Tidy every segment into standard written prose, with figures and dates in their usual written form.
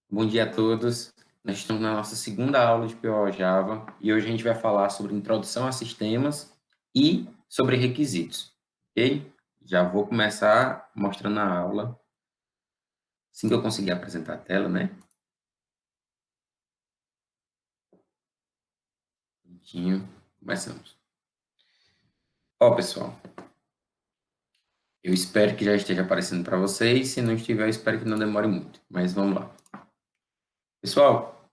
Bom dia a todos. Nós estamos na nossa segunda aula de PO Java e hoje a gente vai falar sobre introdução a sistemas e sobre requisitos, ok? Já vou começar mostrando a aula, assim que eu conseguir apresentar a tela, né? Bonitinho. Começamos. Ó, pessoal, eu espero que já esteja aparecendo para vocês. Se não estiver, eu espero que não demore muito, mas vamos lá. Pessoal,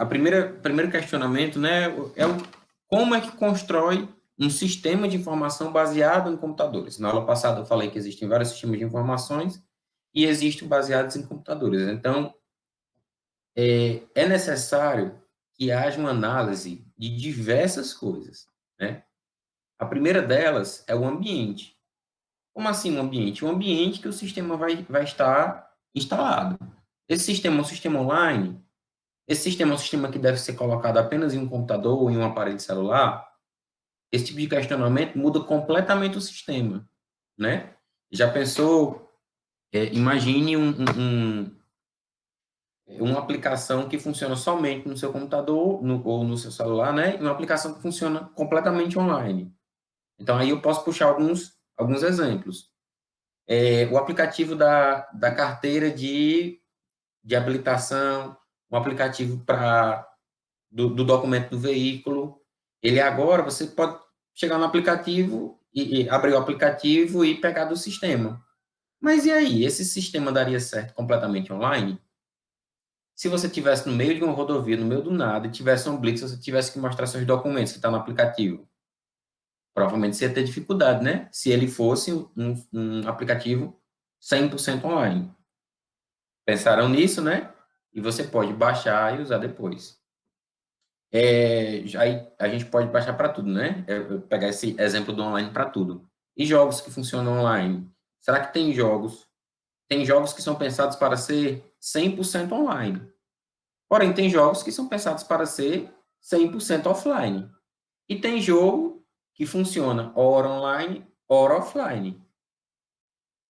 primeiro questionamento, né, como é que constrói um sistema de informação baseado em computadores? Na aula passada eu falei que existem vários sistemas de informações e existem baseados em computadores. Então, é necessário que haja uma análise de diversas coisas, né? A primeira delas é o ambiente. Como assim o ambiente? O ambiente que o sistema vai estar instalado. Esse sistema é um sistema online. Esse sistema é um sistema que deve ser colocado apenas em um computador ou em um aparelho celular? Esse tipo de questionamento muda completamente o sistema, né? Já pensou, imagine uma aplicação que funciona somente no seu computador ou no seu celular, né? E uma aplicação que funciona completamente online. Então, aí eu posso puxar alguns exemplos. O aplicativo da carteira de habilitação, um aplicativo do documento do veículo. Ele agora, você pode chegar no aplicativo e abrir o aplicativo e pegar do sistema. Mas e aí? Esse sistema daria certo completamente online? Se você tivesse no meio de uma rodovia, no meio do nada, e tivesse um blitz, você tivesse que mostrar seus documentos que está no aplicativo. Provavelmente você ia ter dificuldade, né? Se ele fosse um aplicativo 100% online. Pensaram nisso, né? E você pode baixar e usar depois. Aí a gente pode baixar para tudo, né? Eu pegar esse exemplo do online para tudo. E jogos que funcionam online? Será que tem jogos? Tem jogos que são pensados para ser 100% online. Porém, tem jogos que são pensados para ser 100% offline. E tem jogo que funciona ora online, ora offline.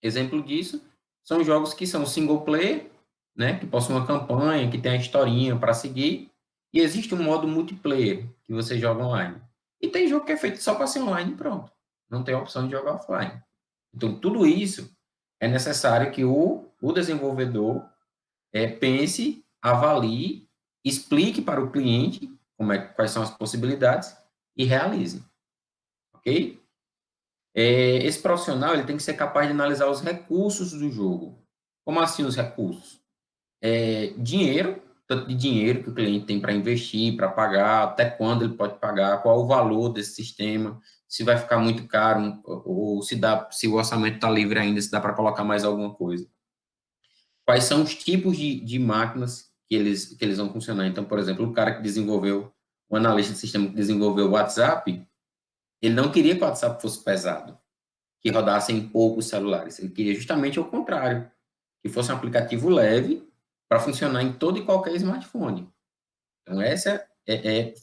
Exemplo disso são jogos que são single player, né? Que possuem uma campanha, que tem a historinha para seguir. E existe um modo multiplayer, que você joga online. E tem jogo que é feito só para ser online e pronto. Não tem a opção de jogar offline. Então, tudo isso é necessário que o desenvolvedor pense, avalie, explique para o cliente quais são as possibilidades e realize. Ok? Esse profissional ele tem que ser capaz de analisar os recursos do jogo. Como assim os recursos? Dinheiro, tanto de dinheiro que o cliente tem para investir, para pagar, até quando ele pode pagar, qual o valor desse sistema, se vai ficar muito caro ou se o orçamento está livre ainda, se dá para colocar mais alguma coisa. Quais são os tipos de máquinas que eles vão funcionar. Então, por exemplo, o cara que desenvolveu, o analista de sistema que desenvolveu o WhatsApp, ele não queria que o WhatsApp fosse pesado, que rodasse em poucos celulares. Ele queria justamente o contrário, que fosse um aplicativo leve para funcionar em todo e qualquer smartphone. Então, essa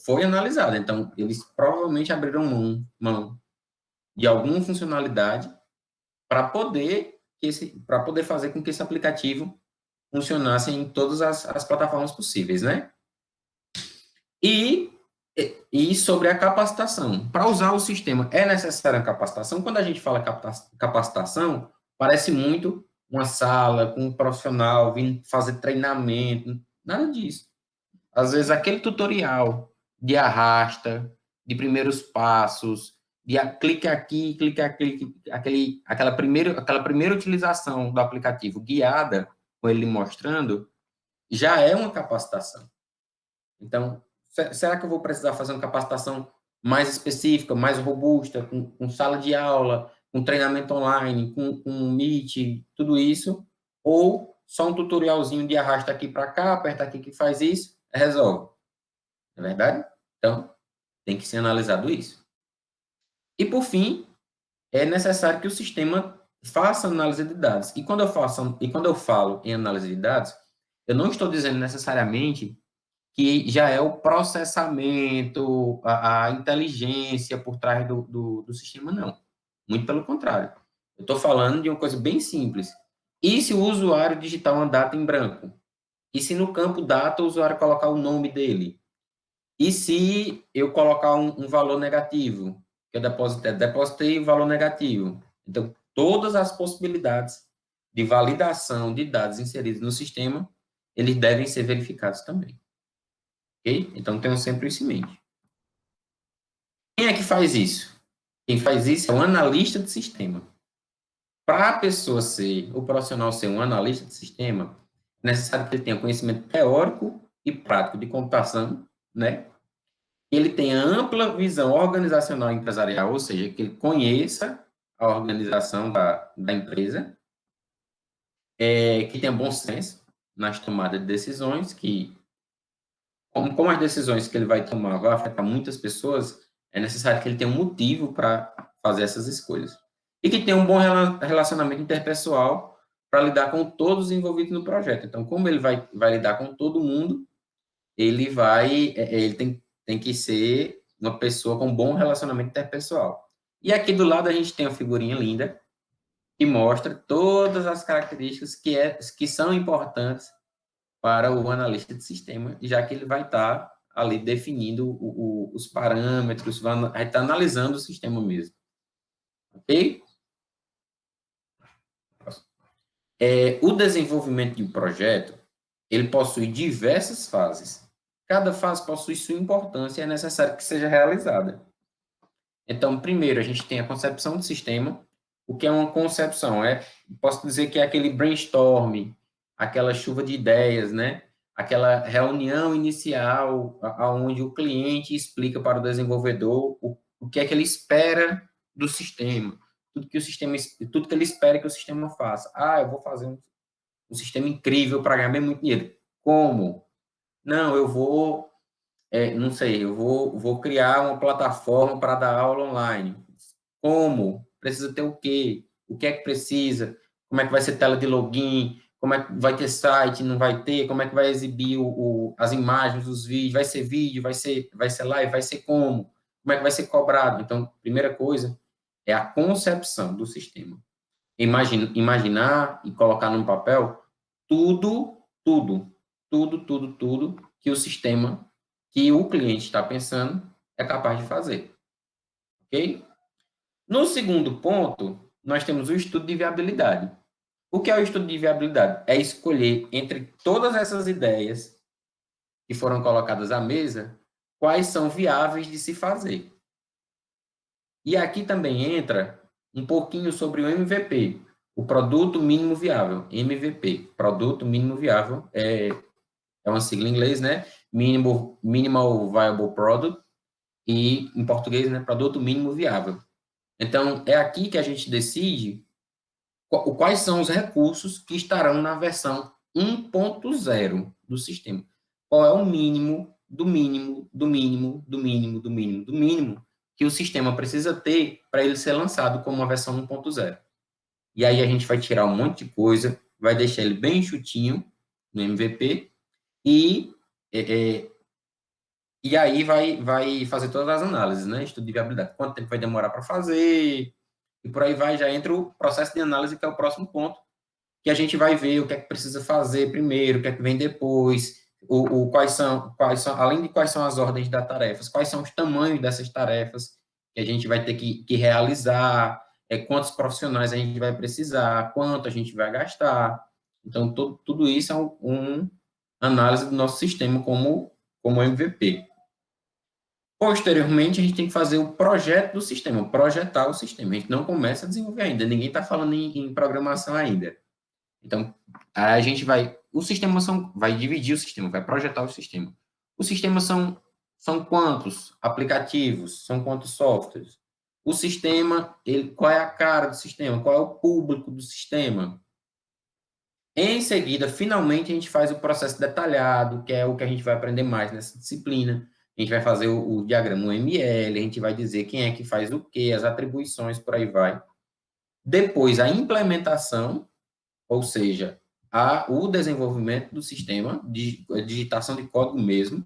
foi analisada. Então, eles provavelmente abriram mão de alguma funcionalidade para poder fazer com que esse aplicativo funcionasse em todas as plataformas possíveis, né? E, e sobre a capacitação. Para usar o sistema, é necessária a capacitação? Quando a gente fala capacitação, parece muito uma sala com um profissional vindo fazer treinamento. Nada disso. Às vezes, aquele tutorial de arrasta, de primeiros passos, clique aqui, clique aqui, aquela primeira utilização do aplicativo guiada, com ele mostrando, já é uma capacitação. Então, será que eu vou precisar fazer uma capacitação mais específica, mais robusta, com sala de aula, com treinamento online, com Meet, tudo isso? Ou só um tutorialzinho de arrasta aqui para cá, aperta aqui que faz isso, resolve? Não é verdade? Então, tem que ser analisado isso. E, por fim, é necessário que o sistema faça análise de dados. E quando eu falo em análise de dados, eu não estou dizendo necessariamente que já é o processamento, a inteligência por trás do sistema, não. Muito pelo contrário. Eu estou falando de uma coisa bem simples. E se o usuário digitar uma data em branco? E se no campo data o usuário colocar o nome dele? E se eu colocar um valor negativo? Que eu depositei o valor negativo. Então, todas as possibilidades de validação de dados inseridos no sistema, eles devem ser verificados também. Ok? Então, tenham sempre isso em mente. Quem é que faz isso? Quem faz isso é um analista de sistema. Para a pessoa ser, o profissional ser um analista de sistema, é necessário que ele tenha conhecimento teórico e prático de computação, né? Ele tenha ampla visão organizacional e empresarial, ou seja, que ele conheça a organização da empresa, que tenha bom senso nas tomadas de decisões, que, como as decisões que ele vai tomar vão afetar muitas pessoas, é necessário que ele tenha um motivo para fazer essas escolhas. E que tenha um bom relacionamento interpessoal para lidar com todos os envolvidos no projeto. Então, como ele vai lidar com todo mundo, ele tem que ser uma pessoa com bom relacionamento interpessoal. E aqui do lado a gente tem uma figurinha linda que mostra todas as características que são importantes para o analista de sistema, já que ele vai estar ali definindo os parâmetros, vai estar analisando o sistema mesmo. Ok? O desenvolvimento de um projeto, ele possui diversas fases. Cada fase possui sua importância e é necessário que seja realizada. Então, primeiro, a gente tem a concepção do sistema. O que é uma concepção? Posso dizer que é aquele brainstorm, aquela chuva de ideias, né? Aquela reunião inicial, onde o cliente explica para o desenvolvedor o que é que ele espera do sistema, tudo que ele espera que o sistema faça. Eu vou fazer um sistema incrível para ganhar bem muito dinheiro. Como? Não, eu vou não sei, eu vou criar uma plataforma para dar aula online. Como? Precisa ter o quê? O que é que precisa? Como é que vai ser tela de login? Como é que vai ter site? Não vai ter? Como é que vai exibir as imagens, os vídeos? Vai ser vídeo? Vai ser live? Vai ser como? Como é que vai ser cobrado? Então, primeira coisa é a concepção do sistema. Imaginar e colocar num papel tudo, tudo, tudo, tudo, tudo que o sistema, que o cliente está pensando, é capaz de fazer. Ok? No segundo ponto, nós temos o estudo de viabilidade. O que é o estudo de viabilidade? É escolher entre todas essas ideias que foram colocadas à mesa, quais são viáveis de se fazer. E aqui também entra um pouquinho sobre o MVP, o produto mínimo viável, MVP, produto mínimo viável, é uma sigla em inglês, né? Minimal Viable Product, e em português, né? Produto mínimo viável. Então, é aqui que a gente decide quais são os recursos que estarão na versão 1.0 do sistema. Qual é o mínimo, do mínimo, do mínimo, do mínimo, do mínimo, do mínimo que o sistema precisa ter para ele ser lançado como uma versão 1.0. E aí a gente vai tirar um monte de coisa, vai deixar ele bem enxutinho no MVP e e aí vai fazer todas as análises, né? Estudo de viabilidade. Quanto tempo vai demorar para fazer? E por aí vai, já entra o processo de análise, que é o próximo ponto, que a gente vai ver o que é que precisa fazer primeiro, o que é que vem depois, quais são, além de quais são as ordens das tarefas, quais são os tamanhos dessas tarefas que a gente vai ter que realizar, quantos profissionais a gente vai precisar, quanto a gente vai gastar. Então, tudo isso é um análise do nosso sistema como MVP. Posteriormente, a gente tem que fazer o projeto do sistema, projetar o sistema. A gente não começa a desenvolver ainda, ninguém está falando em programação ainda. Então, a gente vai dividir o sistema, vai projetar o sistema. O sistema são quantos aplicativos, são quantos softwares? O sistema, qual é a cara do sistema? Qual é o público do sistema? Em seguida, finalmente, a gente faz o processo detalhado, que é o que a gente vai aprender mais nessa disciplina. A gente vai fazer o diagrama UML, a gente vai dizer quem é que faz o quê, as atribuições, por aí vai. Depois, a implementação, ou seja, o desenvolvimento do sistema, a digitação de código mesmo.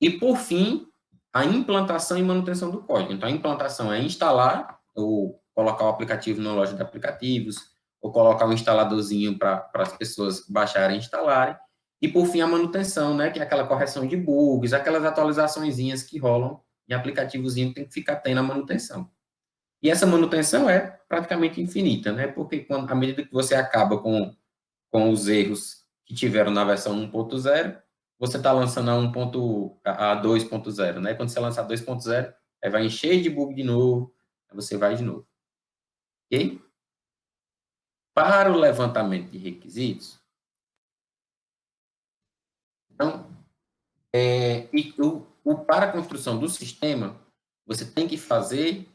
E, por fim, a implantação e manutenção do código. Então, a implantação é instalar ou colocar o aplicativo na loja de aplicativos, ou colocar um instaladorzinho para as pessoas baixarem e instalarem. E, por fim, a manutenção, né, que é aquela correção de bugs, aquelas atualizaçõezinhas que rolam em aplicativozinho que tem que ficar tendo a manutenção. E essa manutenção é praticamente infinita, né, porque à medida que você acaba com os erros que tiveram na versão 1.0, você está lançando a 2.0, né? Quando você lançar 2.0, aí vai encher de bug de novo, aí você vai de novo. Ok? Para o levantamento de requisitos, então, para a construção do sistema, você tem que saber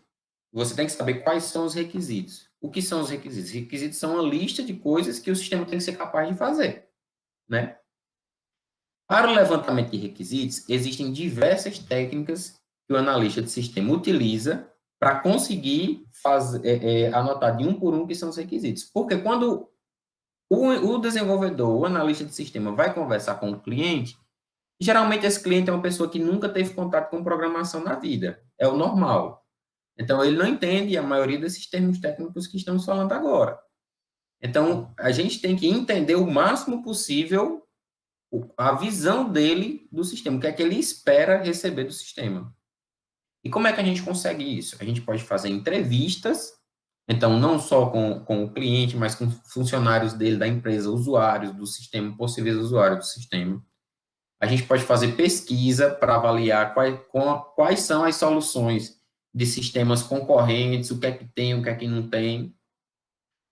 quais são os requisitos. O que são os requisitos? Requisitos são uma lista de coisas que o sistema tem que ser capaz de fazer, né? Para o levantamento de requisitos, existem diversas técnicas que o analista de sistema utiliza para conseguir anotar de um por um que são os requisitos. Porque quando o desenvolvedor, o analista de sistema vai conversar com o cliente, geralmente esse cliente é uma pessoa que nunca teve contato com programação na vida. É o normal. Então, ele não entende a maioria desses termos técnicos que estamos falando agora. Então, a gente tem que entender o máximo possível a visão dele do sistema, o que é que ele espera receber do sistema. E como é que a gente consegue isso? A gente pode fazer entrevistas, então, não só com o cliente, mas com funcionários dele, da empresa, usuários do sistema, possíveis usuários do sistema. A gente pode fazer pesquisa para avaliar quais são as soluções de sistemas concorrentes, o que é que tem, o que é que não tem.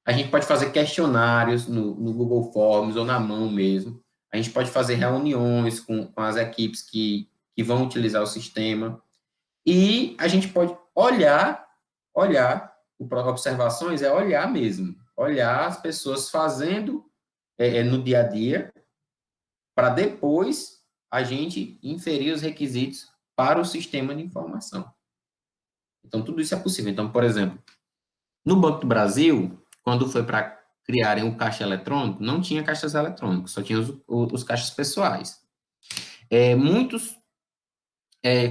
A gente pode fazer questionários no Google Forms ou na mão mesmo. A gente pode fazer reuniões com as equipes que vão utilizar o sistema. E a gente pode olhar, observações é olhar mesmo, olhar as pessoas fazendo no dia a dia, para depois a gente inferir os requisitos para o sistema de informação. Então, tudo isso é possível. Então, por exemplo, no Banco do Brasil, quando foi para criarem o caixa eletrônico, não tinha caixas eletrônicos, só tinha os caixas pessoais. Muitos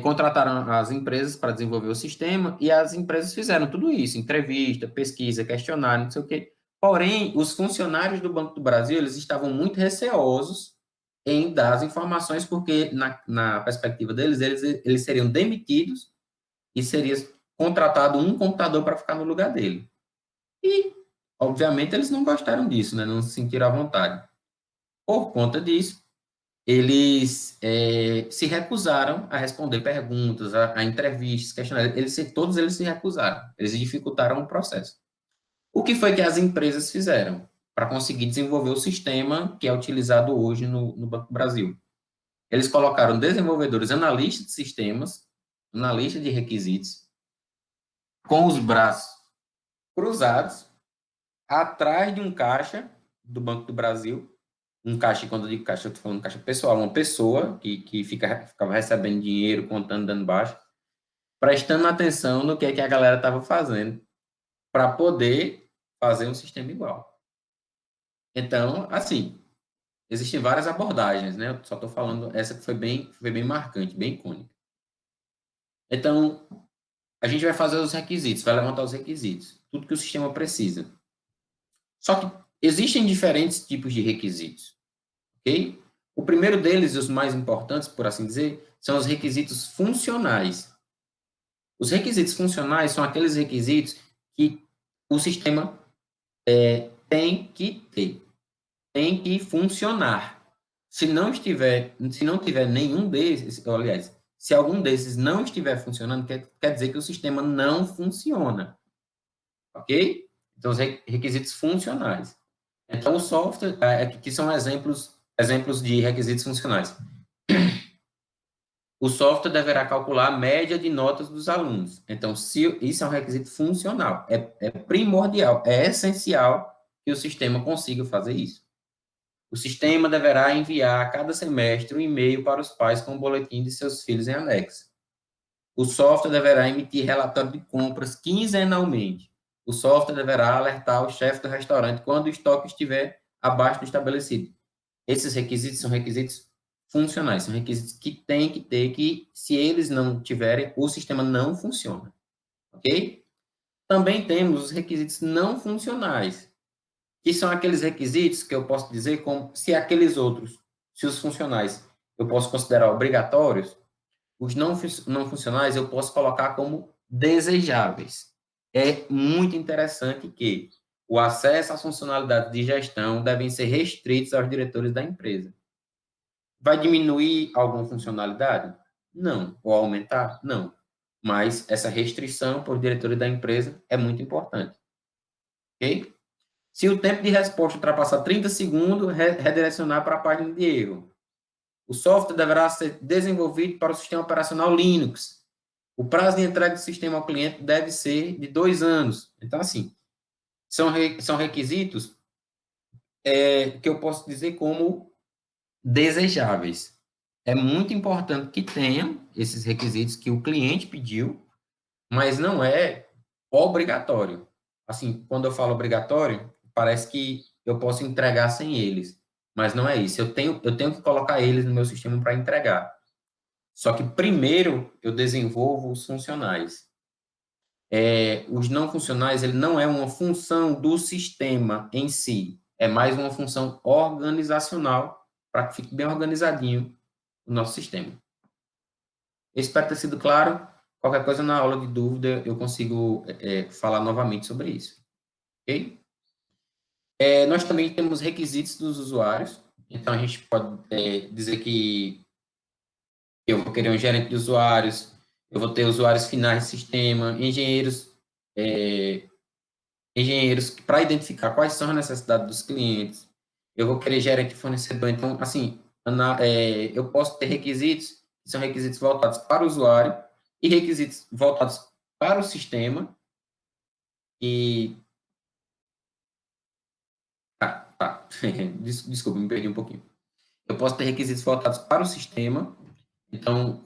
contrataram as empresas para desenvolver o sistema e as empresas fizeram tudo isso, entrevista, pesquisa, questionário, não sei o quê. Porém, os funcionários do Banco do Brasil, eles estavam muito receosos em dar as informações, porque na perspectiva deles, eles seriam demitidos e seria contratado um computador para ficar no lugar dele. E, obviamente, eles não gostaram disso, né? Não se sentiram à vontade. Por conta disso, eles se recusaram a responder perguntas, a entrevistas, questionários. Todos eles se recusaram. Eles dificultaram o processo. O que foi que as empresas fizeram para conseguir desenvolver o sistema que é utilizado hoje no Banco do Brasil? Eles colocaram desenvolvedores analistas de sistemas, analistas de requisitos, com os braços cruzados, atrás de um caixa do Banco do Brasil. Um caixa, quando eu digo caixa, eu estou falando caixa pessoal, uma pessoa que ficava recebendo dinheiro, contando, dando baixo, prestando atenção no que a galera estava fazendo, para poder fazer um sistema igual. Então, assim, existem várias abordagens, né? Eu só estou falando essa que foi bem marcante, bem icônica. Então, a gente vai fazer os requisitos, vai levantar os requisitos, tudo que o sistema precisa. Só que existem diferentes tipos de requisitos, ok? O primeiro deles, e os mais importantes, por assim dizer, são os requisitos funcionais. Os requisitos funcionais são aqueles requisitos que o sistema tem que ter, tem que funcionar. Se não tiver nenhum desses, aliás, se algum desses não estiver funcionando, quer dizer que o sistema não funciona, ok? Então, os requisitos funcionais. Então, o software, que são exemplos de requisitos funcionais. O software deverá calcular a média de notas dos alunos. Então, se isso é um requisito funcional, é primordial, é essencial que o sistema consiga fazer isso. O sistema deverá enviar a cada semestre um e-mail para os pais com o boletim de seus filhos em anexo. O software deverá emitir relatório de compras quinzenalmente. O software deverá alertar o chefe do restaurante quando o estoque estiver abaixo do estabelecido. Esses requisitos são requisitos funcionais, são requisitos que tem que ter, que se eles não tiverem, o sistema não funciona, ok? Também temos os requisitos não funcionais, que são aqueles requisitos que eu posso dizer como se aqueles outros se os funcionais eu posso considerar obrigatórios, os não funcionais eu posso colocar como desejáveis. É muito interessante que o acesso às funcionalidades de gestão devem ser restritos aos diretores da empresa. Vai diminuir alguma funcionalidade? Não. Ou aumentar? Não. Mas essa restrição por diretores da empresa é muito importante. Ok? Se o tempo de resposta ultrapassar 30 segundos, redirecionar para a página de erro. O software deverá ser desenvolvido para o sistema operacional Linux. O prazo de entrega do sistema ao cliente deve ser de 2 anos. Então, assim, são requisitos que eu posso dizer como desejáveis. É muito importante que tenham esses requisitos que o cliente pediu, mas não é obrigatório. Assim, quando eu falo obrigatório, parece que eu posso entregar sem eles, mas não é isso. Eu tenho que colocar eles no meu sistema para entregar. Só que primeiro eu desenvolvo os funcionais. Os não funcionais, ele não é uma função do sistema em si, é mais uma função organizacional para que fique bem organizadinho o nosso sistema. Eu espero ter sido claro. Qualquer coisa na aula de dúvida, eu consigo falar novamente sobre isso. Ok? Nós também temos requisitos dos usuários. Então, a gente pode dizer que eu vou querer um gerente de usuários, eu vou ter usuários finais de sistema, engenheiros para identificar quais são as necessidades dos clientes. Eu vou querer gerente de fornecedor. Então, assim, eu posso ter requisitos que são requisitos voltados para o usuário e requisitos voltados para o sistema. E tá. Desculpa, me perdi um pouquinho. Eu posso ter requisitos voltados para o sistema. Então,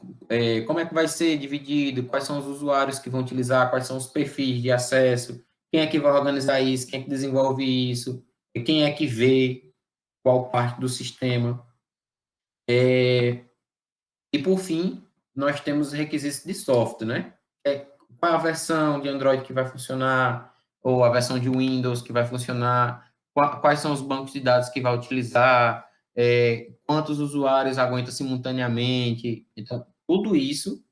como é que vai ser dividido? Quais são os usuários que vão utilizar? Quais são os perfis de acesso? Quem é que vai organizar isso? Quem é que desenvolve isso? E quem é que vê qual parte do sistema? E, por fim, nós temos os requisitos de software, né? Qual a versão de Android que vai funcionar? Ou a versão de Windows que vai funcionar? Quais são os bancos de dados que vai utilizar? Quantos usuários aguenta simultaneamente? Então, tudo isso,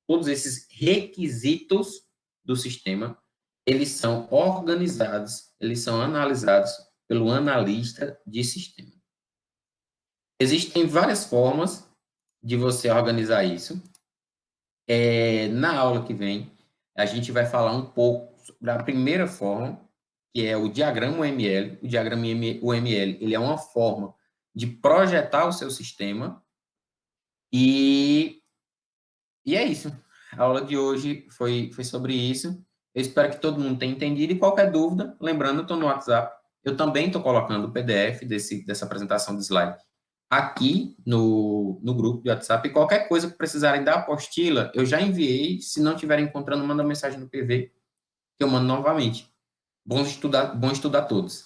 todos esses requisitos do sistema, eles são organizados, eles são analisados pelo analista de sistema. Existem várias formas de você organizar isso. Na aula que vem, a gente vai falar um pouco sobre a primeira forma, que é o diagrama UML. O diagrama UML, ele é uma forma de projetar o seu sistema. E é isso. A aula de hoje foi sobre isso. Eu espero que todo mundo tenha entendido. E qualquer dúvida, lembrando, eu estou no WhatsApp. Eu também estou colocando o PDF dessa apresentação de slide aqui no grupo de WhatsApp. E qualquer coisa que precisarem da apostila, eu já enviei. Se não estiverem encontrando, manda mensagem no PV, que eu mando novamente. Bom estudo a todos.